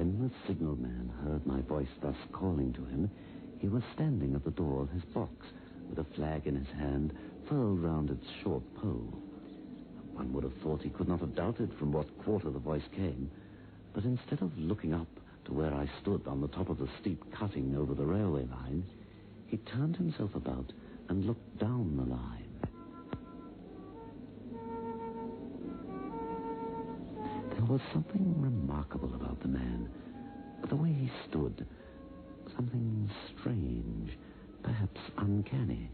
When the signalman heard my voice thus calling to him, he was standing at the door of his box with a flag in his hand, furled round its short pole. One would have thought he could not have doubted from what quarter the voice came, but instead of looking up to where I stood on the top of the steep cutting over the railway line, he turned himself about and looked down the line. There was something remarkable about the man, the way he stood, something strange, perhaps uncanny,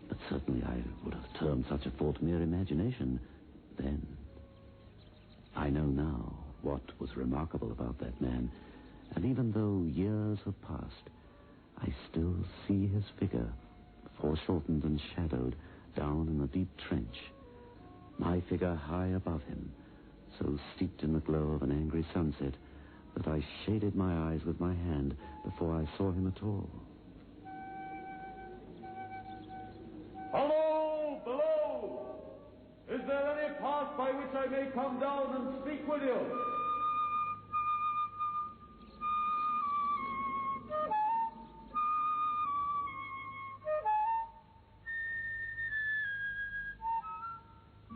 but certainly I would have termed such a thought mere imagination then. I know now what was remarkable about that man, and even though years have passed, I still see his figure, foreshortened and shadowed, down in the deep trench. My figure high above him, so steeped in the glow of an angry sunset that I shaded my eyes with my hand before I saw him at all. Hello, below! Is there any path by which I may come down and speak with you?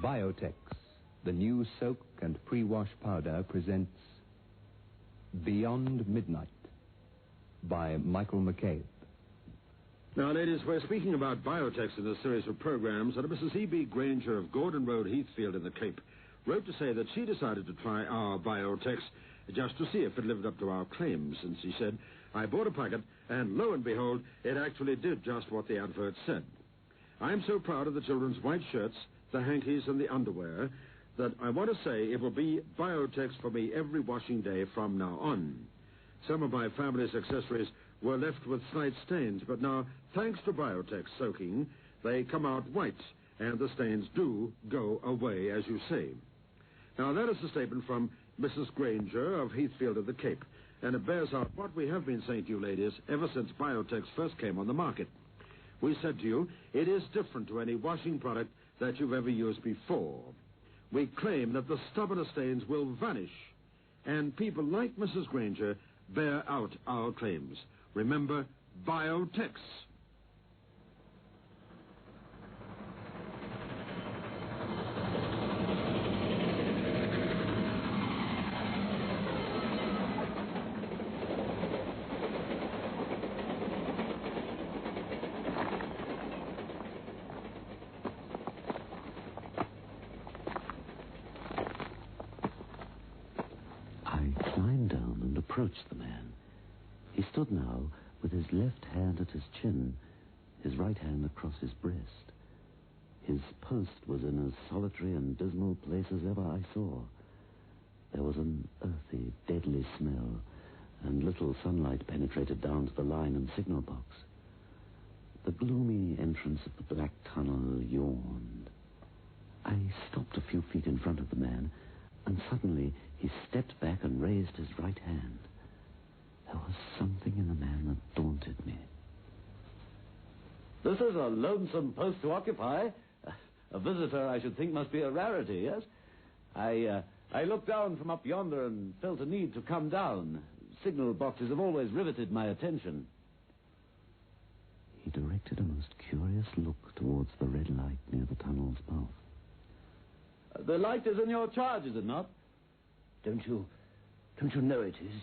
Biotex, the new soak and pre-wash powder, presents Beyond Midnight by Michael McCabe. Now, ladies, we're speaking about Biotex in a series of programs, and Mrs. E.B. Granger of Gordon Road, Heathfield in the Cape, wrote to say that she decided to try our Biotex just to see if it lived up to our claims. And she said, I bought a packet, and lo and behold, it actually did just what the advert said. I'm so proud of the children's white shirts, the hankies, and the underwear that I want to say it will be Biotex for me every washing day from now on. Some of my family's accessories were left with slight stains, but now, thanks to Biotex soaking, they come out white, and the stains do go away, as you say. Now, that is a statement from Mrs. Granger of Heathfield of the Cape, and it bears out what we have been saying to you, ladies, ever since Biotex first came on the market. We said to you, it is different to any washing product that you've ever used before. We claim that the stubborn stains will vanish, and people like Mrs. Granger bear out our claims. Remember, Biotex. I climbed down and approached the man. He stood now with his left hand at his chin, his right hand across his breast. His post was in as solitary and dismal place as ever I saw. There was an earthy, deadly smell, and little sunlight penetrated down to the line and signal box. The gloomy entrance of the black tunnel yawned. I stopped a few feet in front of the man, and suddenly he stepped back and raised his right hand. There was something in the man that daunted me. This is a lonesome post to occupy. A visitor, I should think, must be a rarity, yes? I looked down from up yonder and felt a need to come down. Signal boxes have always riveted my attention. He directed a most curious look towards the red light near the tunnel's mouth. The light is in your charge, is it not? Don't you know it is?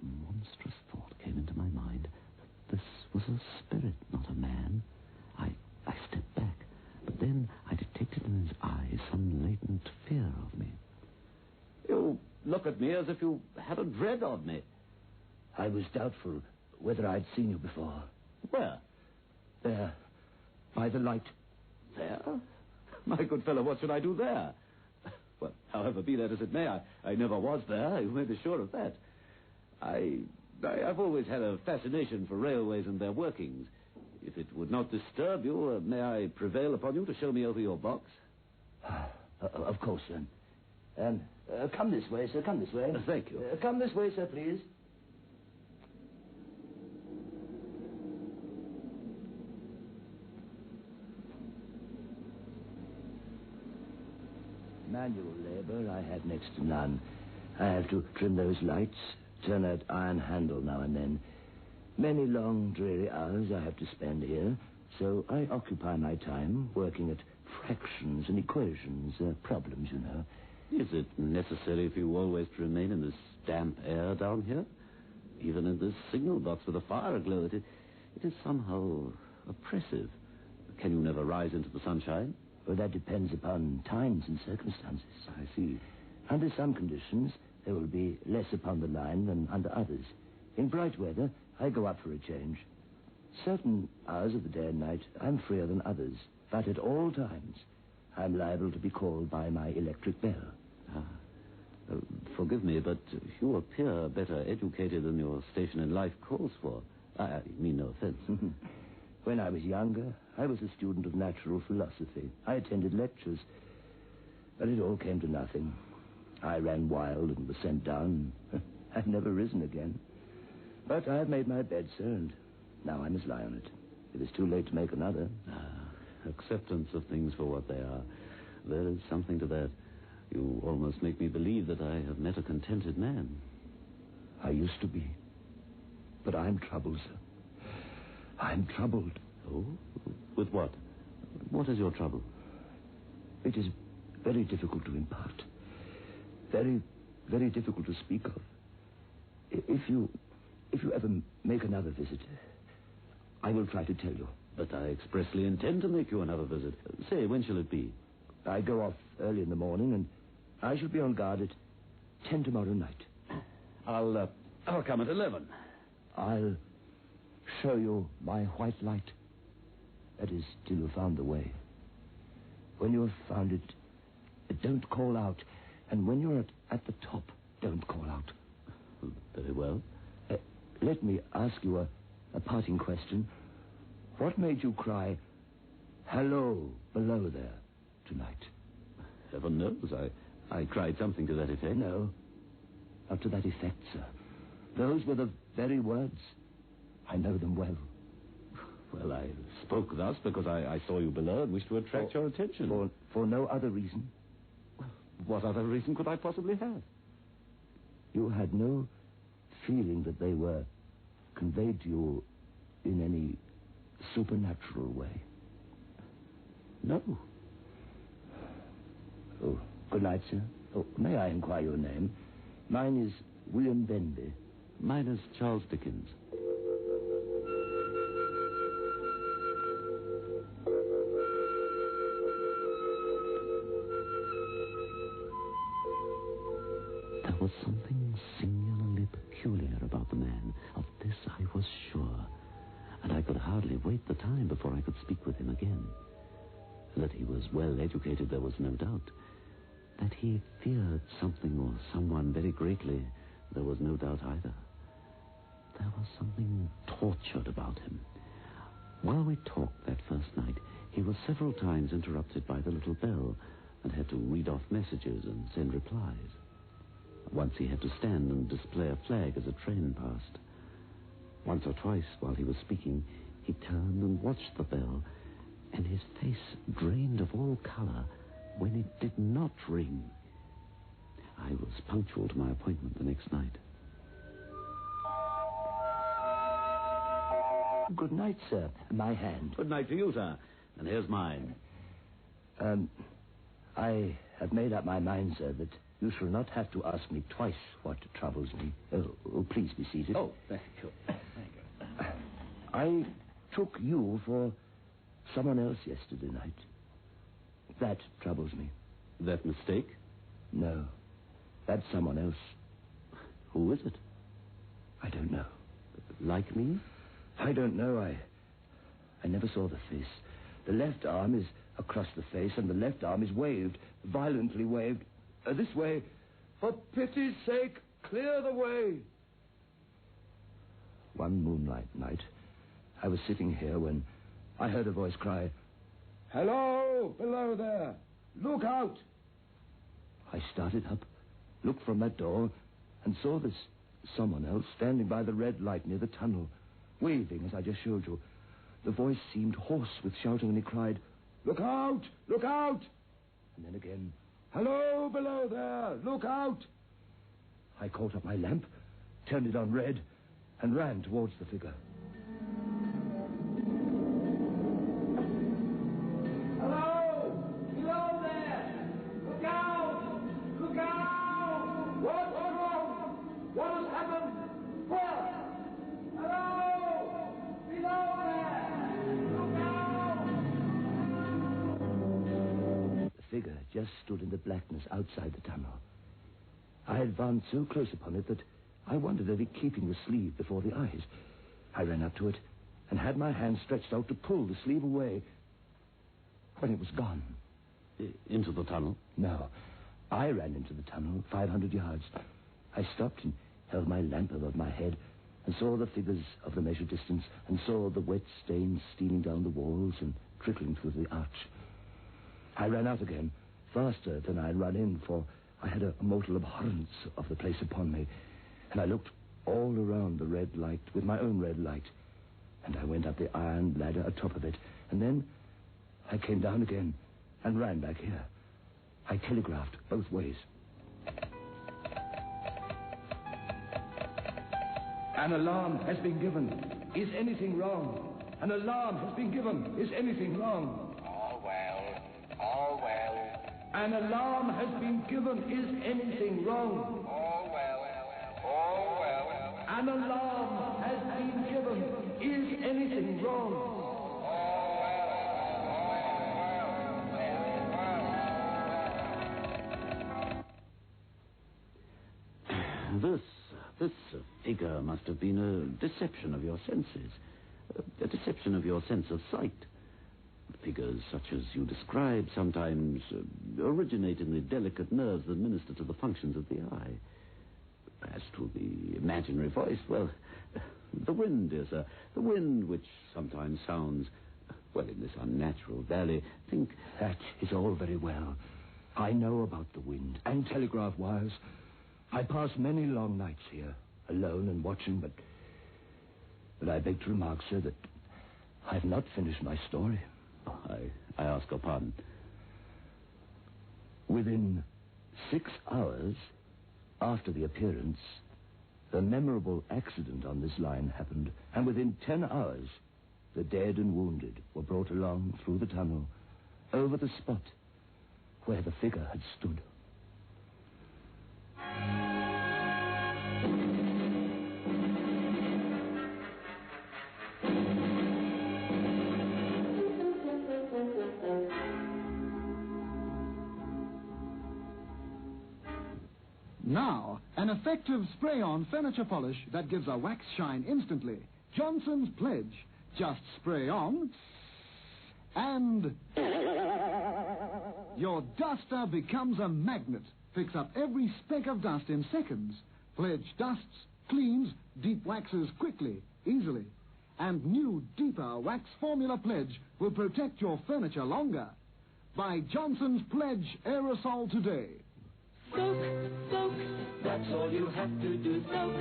A monstrous thought came into my mind that this was a spirit, not a man. I stepped back, but then I detected in his eyes some latent fear of me. You look at me as if you had a dread of me. I was doubtful whether I'd seen you before. Where? There, by the light. There? My good fellow, what should I do there? Well, however, be that as it may, I never was there. You may be sure of that. I've always had a fascination for railways and their workings. If it would not disturb you, may I prevail upon you to show me over your box? Of course, sir. Come this way, sir, come this way. Thank you. Come this way, sir, please. Manual labor I had next to none. I have to trim those lights, turn that iron handle now and then. Many long, dreary hours I have to spend here, so I occupy my time working at fractions and equations, problems, you know. Is it necessary for you always to remain in this damp air down here? Even in this signal box with a fire aglow, it is somehow oppressive. Can you never rise into the sunshine? Well, that depends upon times and circumstances. I see. Under some conditions, there will be less upon the line than under others. In bright weather, I go up for a change. Certain hours of the day and night, I'm freer than others. But at all times, I'm liable to be called by my electric bell. Forgive me, but you appear better educated than your station in life calls for. I mean no offense. When I was younger, I was a student of natural philosophy. I attended lectures, but it all came to nothing. I ran wild and was sent down. I've never risen again. But I've made my bed, sir, and now I must lie on it. It is too late to make another. Acceptance of things for what they are. There is something to that. You almost make me believe that I have met a contented man. I used to be. But I'm troubled, sir. I'm troubled. Oh? With what? What is your trouble? It is very difficult to impart. Very, very difficult to speak of. If you ever make another visit, I will try to tell you. But I expressly intend to make you another visit. Say, when shall it be? I go off early in the morning, and I shall be on guard at 10 tomorrow night. I'll come at 11. I'll show you my white light. That is, till you've found the way. When you have found it, don't call out. And when you're at the top, don't call out. Very well. Let me ask you a parting question. What made you cry, hello, below there, tonight? Heaven knows. I cried something to that effect. No, not to that effect, sir. Those were the very words. I know them well. Well, I spoke thus because I saw you below and wished to attract your attention. For no other reason? What other reason could I possibly have? You had no feeling that they were conveyed to you in any supernatural way? No. Oh, good night, sir. Oh, may I inquire your name? Mine is William Benby. Mine is Charles Dickens. There was something singularly peculiar about the man. Of this I was sure. And I could hardly wait the time before I could speak with him again. That he was well educated, there was no doubt. That he feared something or someone very greatly, there was no doubt either. There was something tortured about him. While we talked that first night, he was several times interrupted by the little bell and had to read off messages and send replies. Once he had to stand and display a flag as a train passed. Once or twice, while he was speaking, he turned and watched the bell, and his face drained of all color when it did not ring. I was punctual to my appointment the next night. Good night, sir. My hand. Good night to you, sir. And here's mine. I have made up my mind, sir, that you shall not have to ask me twice what troubles me. Oh, please be seated. Oh, thank you. I took you for someone else yesterday night. That troubles me. That mistake? No. That's someone else. Who is it? I don't know. Like me? I don't know. I never saw the face. The left arm is across the face, and the left arm is waved, violently waved. This way. For pity's sake, clear the way. One moonlight night, I was sitting here when I heard a voice cry, "Hello, below there! Look out!" I started up, looked from that door, and saw this someone else standing by the red light near the tunnel, waving as I just showed you. The voice seemed hoarse with shouting, and he cried, "Look out! Look out!" And then again, "Hello, below there! Look out!" I caught up my lamp turned it on red, and ran towards the figure. Hello! Below there! Look out! Look out! What's wrong? What has happened? Where? Hello! Below there! Look out! The figure just stood in the blackness outside the tunnel. I advanced so close upon it that I wondered at it keeping the sleeve before the eyes. I ran up to it and had my hand stretched out to pull the sleeve away when it was gone. Into the tunnel? No. I ran into the tunnel 500 yards. I stopped and held my lamp above my head and saw the figures of the measured distance and saw the wet stains stealing down the walls and trickling through the arch. I ran out again, faster than I had run in, for I had a mortal abhorrence of the place upon me, and I looked all around the red light with my own red light, and I went up the iron ladder atop of it, and then I came down again and ran back here. I telegraphed both ways. An alarm has been given. Is anything wrong? An alarm has been given. Is anything wrong? All well. All well. An alarm has been given. Is anything wrong? All well. All well. An alarm has been given. Is anything wrong? This figure must have been a deception of your senses, a deception of your sense of sight. Figures such as you describe sometimes originate in the delicate nerves that minister to the functions of the eye. As to the imaginary voice, well, the wind, dear sir, the wind which sometimes sounds, well, in this unnatural valley, think... That is all very well. I know about the wind and telegraph wires. I pass many long nights here, alone and watching, but I beg to remark, sir, that I have not finished my story. Oh, I ask your pardon. Within 6 hours after the appearance, the memorable accident on this line happened, and within 10 hours, the dead and wounded were brought along through the tunnel, over the spot where the figure had stood. Now, an effective spray-on furniture polish that gives a wax shine instantly. Johnson's Pledge. Just spray on, and your duster becomes a magnet. Picks up every speck of dust in seconds. Pledge dusts, cleans, deep waxes quickly, easily. And new, deeper wax formula Pledge will protect your furniture longer. Buy Johnson's Pledge aerosol today. Soak, soak, that's all you have to do. Soak,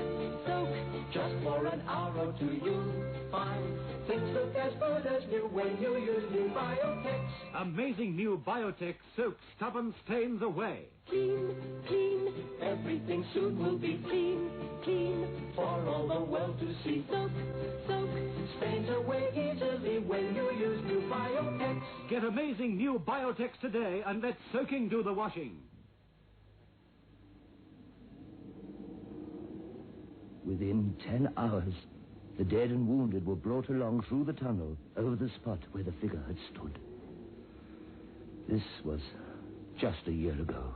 soak, just for an hour or two you'll find things look as good as new when you use new Biotex. Amazing new Biotex soaks stubborn stains away. Clean, clean, everything soon will be clean, clean, for all the world to see. Soak, soak, stains away easily when you use new Biotex. Get amazing new Biotex today and let soaking do the washing. Within 10 hours, the dead and wounded were brought along through the tunnel over the spot where the figure had stood. This was just a year ago.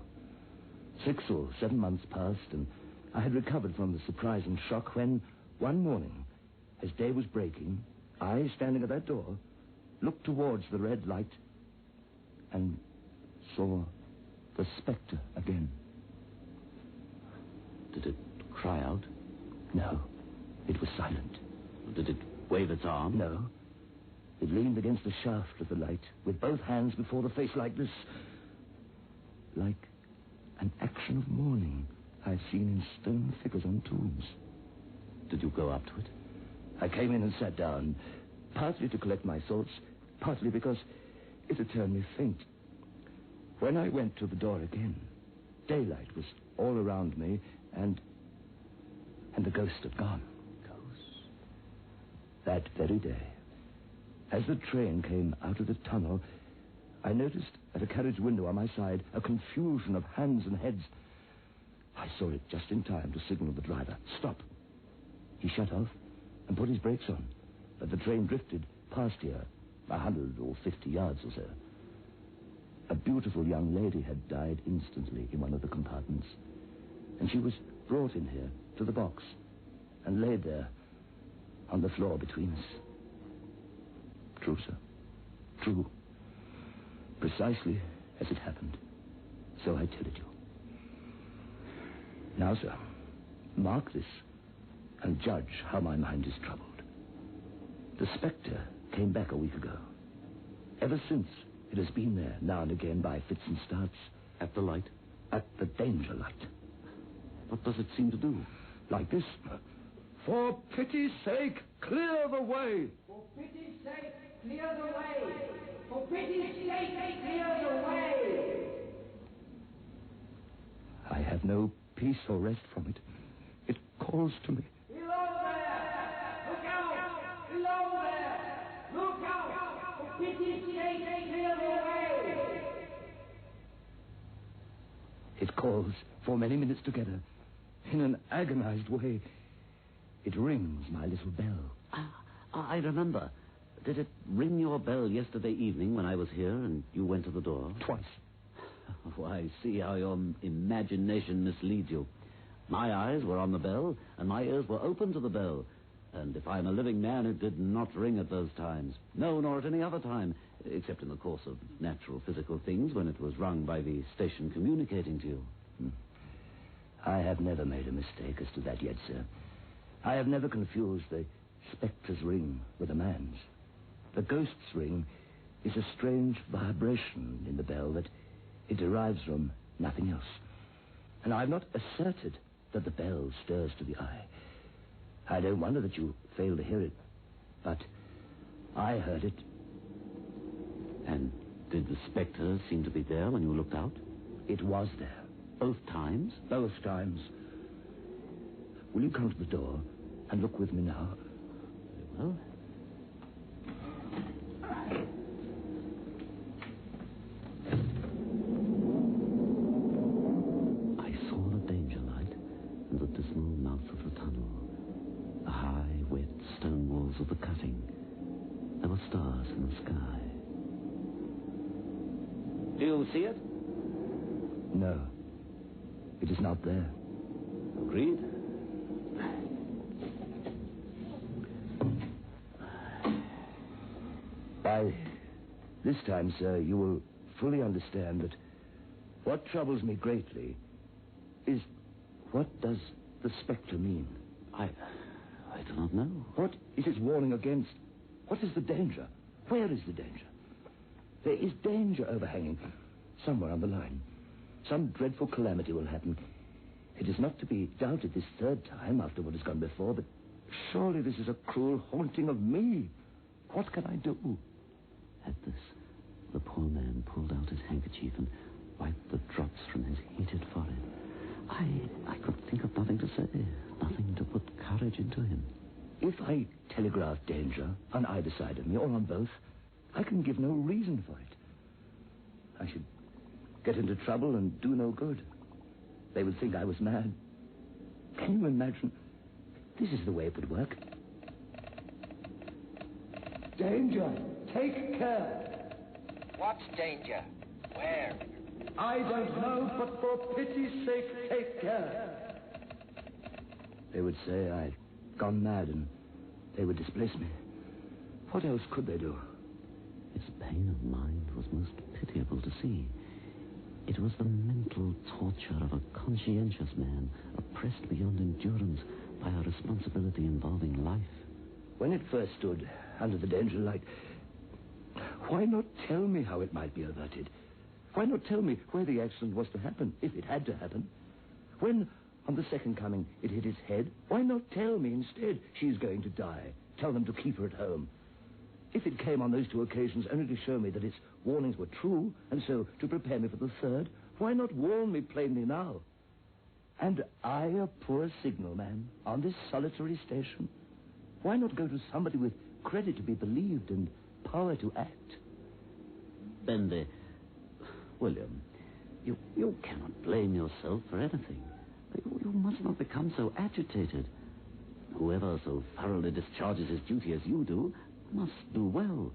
6 or 7 months passed, and I had recovered from the surprise and shock when, one morning, as day was breaking, I, standing at that door, looked towards the red light and saw the spectre again. Did it cry out? No, it was silent. Did it wave its arm? No. It leaned against the shaft of the light with both hands before the face like this. Like an action of mourning I've seen in stone figures on tombs. Did you go up to it? I came in and sat down, partly to collect my thoughts, partly because it had turned me faint. When I went to the door again, daylight was all around me, and and the ghost had gone. Ghosts? That very day, as the train came out of the tunnel, I noticed at a carriage window on my side a confusion of hands and heads. I saw it just in time to signal the driver, "Stop." He shut off and put his brakes on, but the train drifted past here, 150 yards or so. A beautiful young lady had died instantly in one of the compartments, and she was brought in here to the box and laid there on the floor between us. True, sir. True. Precisely as it happened. So I tell it you. Now, sir, mark this and judge how my mind is troubled. The spectre came back a week ago. Ever since, it has been there now and again by fits and starts. At the light? At the danger light. What does it seem to do? Like this. "For pity's sake, clear the way." For pity's sake, clear the way. For pity's sake, clear the way. I have no peace or rest from it. It calls to me. Below there! Look out! Below there! Look out! For pity's sake, clear the way. It calls for many minutes together, in an agonized way. It rings my little bell. I remember. Did it ring your bell yesterday evening when I was here and you went to the door? Twice. Oh, I see how your imagination misleads you. My eyes were on the bell, and my ears were open to the bell. And if I'm a living man, it did not ring at those times. No, nor at any other time, except in the course of natural physical things when it was rung by the station communicating to you. I have never made a mistake as to that yet, sir. I have never confused the spectre's ring with a man's. The ghost's ring is a strange vibration in the bell that it derives from nothing else. And I have not asserted that the bell stirs to the eye. I don't wonder that you fail to hear it, but I heard it. And did the spectre seem to be there when you looked out? It was there. Both times? Both times. Will you come to the door and look with me now? Very well. I saw the danger light and the dismal mouth of the tunnel. The high, wet stone walls of the cutting. There were stars in the sky. Do you see it? No. It is not there. Agreed. By this time, sir, you will fully understand that what troubles me greatly is what does the spectre mean? I do not know. What is its warning against? What is the danger? Where is the danger? There is danger overhanging somewhere on the line. Some dreadful calamity will happen. It is not to be doubted this third time after what has gone before, but surely this is a cruel haunting of me. What can I do? At this, the poor man pulled out his handkerchief and wiped the drops from his heated forehead. I could think of nothing to say, nothing to put courage into him. If I telegraph danger on either side of me, or on both, I can give no reason for it. I should get into trouble and do no good. They would think I was mad. Can you imagine? This is the way it would work. Danger! Take care! What danger? Where? I don't know, but for pity's sake, take care. They would say I'd gone mad and they would displace me. What else could they do? His pain of mind was most pitiable to see. It was the mental torture of a conscientious man, oppressed beyond endurance by a responsibility involving life. When it first stood under the danger light, why not tell me how it might be averted? Why not tell me where the accident was to happen, if it had to happen? When, on the second coming, it hit his head, why not tell me instead she's going to die? Tell them to keep her at home. If it came on those two occasions only to show me that its warnings were true, and so to prepare me for the third, why not warn me plainly now? And I, a poor signalman, on this solitary station? Why not go to somebody with credit to be believed and power to act? Bendy, William, you cannot blame yourself for anything. You must not become so agitated. Whoever so thoroughly discharges his duty as you do must do well.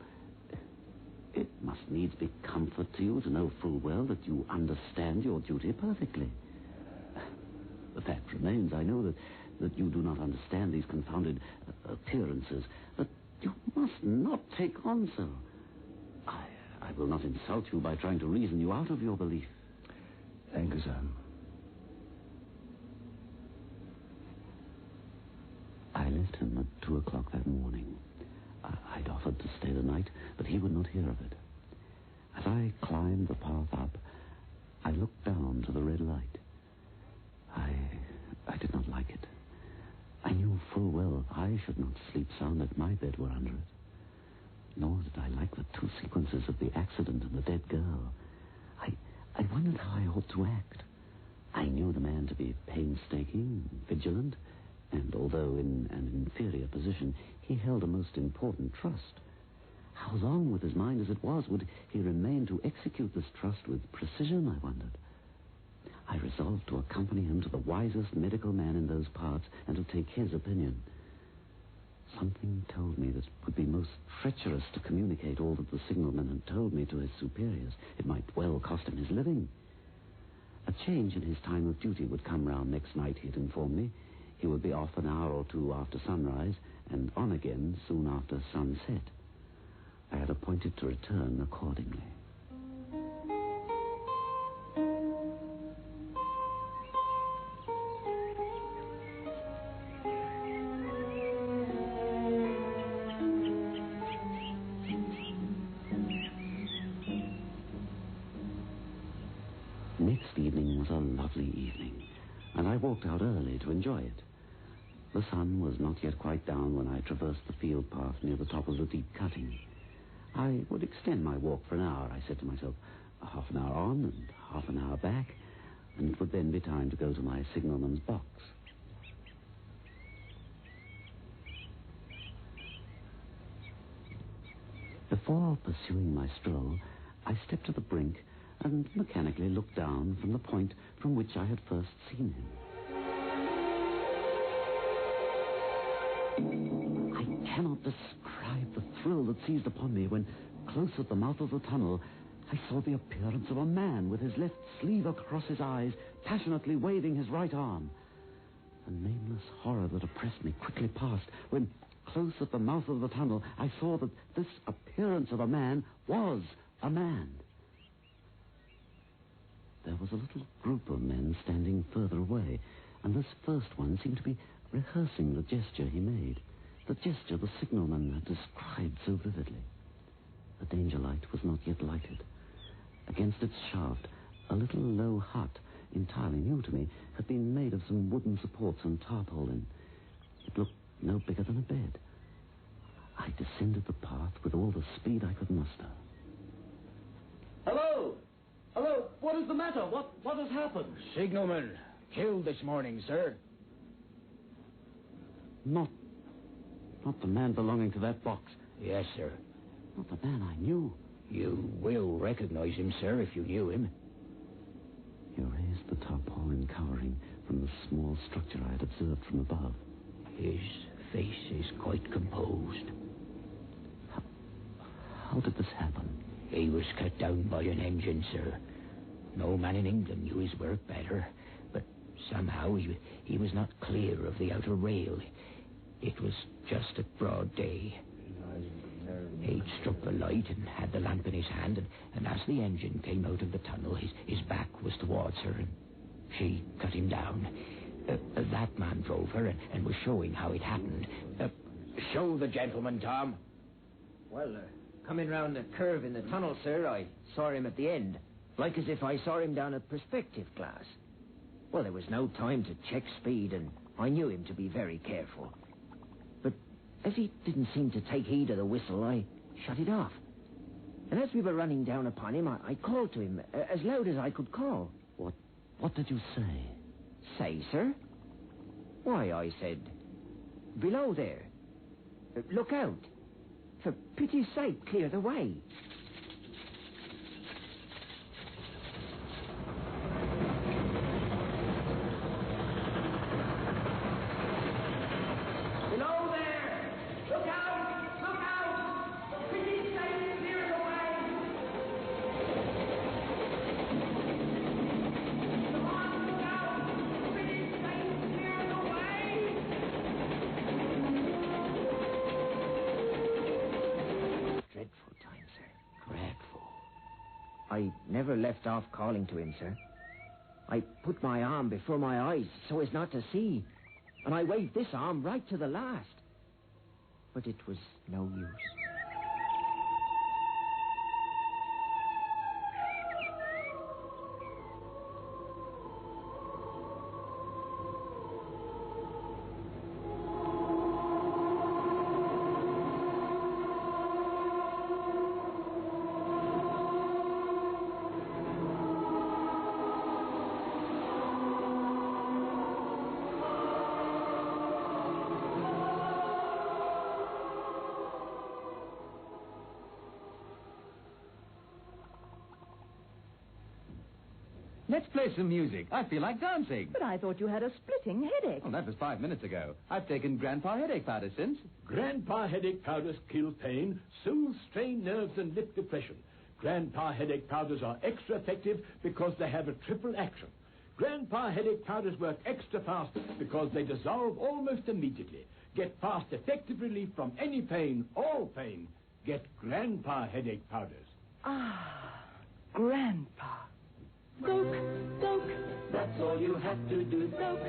It must needs be comfort to you to know full well that you understand your duty perfectly. The fact remains, I know that you do not understand these confounded appearances, but you must not take on so. I will not insult you by trying to reason you out of your belief. Thank you, son. I left him at 2 o'clock that morning. I'd offered to stay the night, but he would not hear of it. As I climbed the path up, I looked down to the red light. I did not like it. I knew full well I should not sleep sound if my bed were under it. Nor did I like the two sequences of the accident and the dead girl. I wondered how I ought to act. I knew the man to be painstaking, vigilant, and although in an inferior position, he held a most important trust. How long, with his mind as it was, would he remain to execute this trust with precision, I wondered. I resolved to accompany him to the wisest medical man in those parts and to take his opinion. Something told me that it would be most treacherous to communicate all that the signalman had told me to his superiors. It might well cost him his living. A change in his time of duty would come round next night, he had informed me. He would be off an hour or two after sunrise and on again soon after sunset. I had appointed to return accordingly. Next evening was a lovely evening, and I walked out early to enjoy it. The sun was not yet quite down when I traversed the field path near the top of the deep cutting. I would extend my walk for an hour, I said to myself, half an hour on and half an hour back, and it would then be time to go to my signalman's box. Before pursuing my stroll, I stepped to the brink and mechanically looked down from the point from which I had first seen him. I cannot describe the thrill that seized upon me when, close at the mouth of the tunnel, I saw the appearance of a man with his left sleeve across his eyes, passionately waving his right arm. The nameless horror that oppressed me quickly passed when, close at the mouth of the tunnel, I saw that this appearance of a man was a man. There was a little group of men standing further away, and this first one seemed to be rehearsing the gesture he made, the gesture the signalman had described so vividly. The danger light was not yet lighted. Against its shaft, a little low hut, entirely new to me, had been made of some wooden supports and tarpaulin. It looked no bigger than a bed. I descended the path with all the speed I could muster. Hello! Hello! What is the matter? What has happened? Signalman, killed this morning, sir. Not the man belonging to that box. Yes, sir. Not the man I knew. You will recognize him, sir, if you knew him. He raised the tarpaulin covering from the small structure I had observed from above. His face is quite composed. How did this happen? He was cut down by an engine, sir. No man in England knew his work better, but somehow he was not clear of the outer rail. It was just at broad day. He'd struck the light and had the lamp in his hand, and as the engine came out of the tunnel, his back was towards her, and she cut him down. That man drove her and was showing how it happened. Show the gentleman, Tom. Well, coming round the curve in the tunnel, sir, I saw him at the end, like as if I saw him down a perspective glass. Well, there was no time to check speed, and I knew him to be very careful. But as he didn't seem to take heed of the whistle, I shut it off. And as we were running down upon him, I called to him as loud as I could call. What did you say? say, sir? Why, I said, below there. Look out. For pity's sake, clear the way. Below there! Look out! Look out! For pity's sake, clear the way! Come on, look out! For pity's sake, clear the way! Dreadful time, sir. Dreadful. I never left off calling to him, sir. I put my arm before my eyes so as not to see, and I waved this arm right to the last. But it was no use. Let's play some music. I feel like dancing. But I thought you had a splitting headache. Well, that was 5 minutes ago. I've taken Grandpa headache powder since. Grandpa headache powders kill pain, soothe strained nerves, and lift depression. Grandpa headache powders are extra effective because they have a triple action. Grandpa headache powders work extra fast because they dissolve almost immediately. Get fast, effective relief from any pain, all pain. Get Grandpa headache powders. Ah, Grandpa. Soak, soak, that's all you have to do. Soak,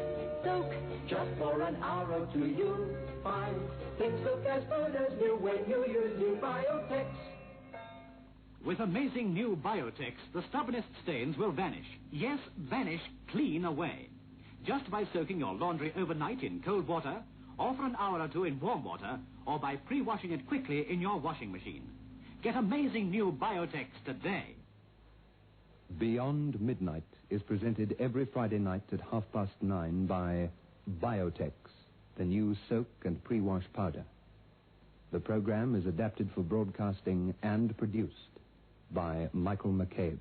soak, just for an hour or two you'll find things look as good as new when you use new Biotex. With amazing new Biotex, the stubbornest stains will vanish. Yes, vanish clean away. Just by soaking your laundry overnight in cold water, or for an hour or two in warm water, or by pre-washing it quickly in your washing machine. Get amazing new Biotex today. Beyond Midnight is presented every Friday night at 9:30 by Biotex, the new soak and pre-wash powder. The program is adapted for broadcasting and produced by Michael McCabe.